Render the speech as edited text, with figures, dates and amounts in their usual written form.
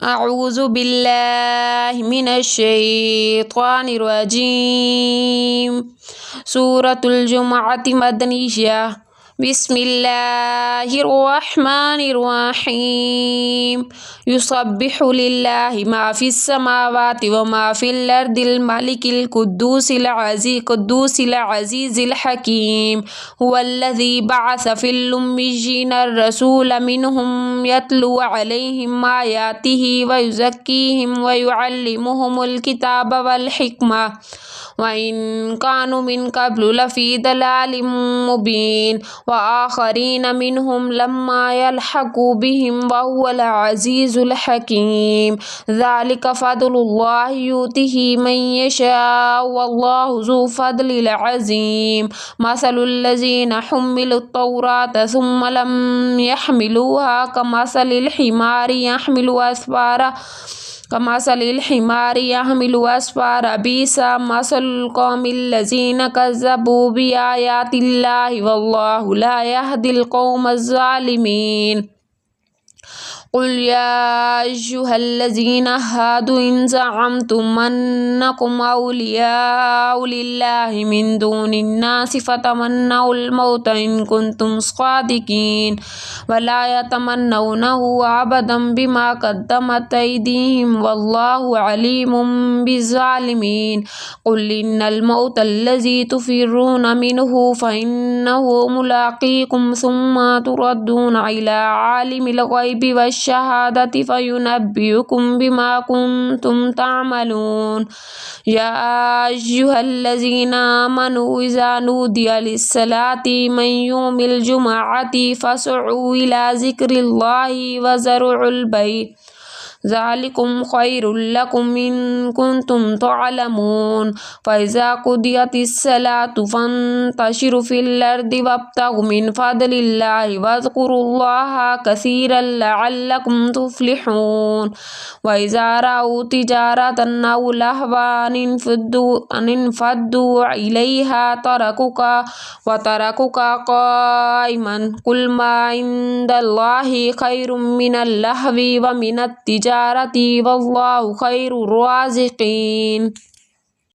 اعوذ باللہ من الشیطان الرجیم۔ سورة الجمعة مدنیہ۔ بسم اللہ الرحمن الرحیم۔ یسبح للہ ما فی السماوات وما فی الارض الملک القدوس العزیز الحکیم۔ هو الذی بعث فی الامیین الرسول منہم یتلو علیہم آیاتہ ویزکیہم ویعلمہم الکتاب والحکمہ وَإِن كَانُوا مِن قَبْلُ لَفِي ضَلَالٍ مُّبِينٍ وَآخَرِينَ مِنْهُمْ لَمَّا يَلْحَقُوا بِهِمْ وَهُوَ الْعَزِيزُ الْحَكِيمُ۔ ذَلِكَ فَضْلُ اللَّهِ يُؤْتِيهِ مَن يَشَاءُ وَاللَّهُ ذُو الْفَضْلِ الْعَظِيمِ۔ مَثَلُ الَّذِينَ حُمِّلُوا التَّوْرَاةَ ثُمَّ لَمْ يَحْمِلُوهَا كمثل الحمار يحمل أسفارا بئس مثل القوم الذين كذبوا بآيات الله والله لا يهدي القوم الظالمين۔ قل يا أيها الذين هادوا إن زعمتم أنكم أولياء لله من دون الناس فتمنوا الموت إن كنتم صادقين ولا يتمنونه أبدا بما قدمت أيديهم والله عليم بالظالمين۔ قل إن الموت الذي تفرون منه فإنه ملاقيكم ثم تردون إلى عالم الغيب والشهادة فينبئكم بما كنتم تعملون۔ يا أيها الذين آمنوا إذا نودي للصلاة من يوم الجمعة فاسعوا إلى ذكر الله وذروا البيع ذلكم خير لكم إن كنتم تعلمون۔ فإذا قضيت الصلاة فانتشروا في الأرض وابتغوا من فضل الله واذكروا الله كثيرا لعلكم تفلحون۔ وإذا رأوا تجارة أو لهوا انفضوا إليها وتركوك قائما قل ما عند الله خير من اللهو ومن التجارة والله خير الرازقين۔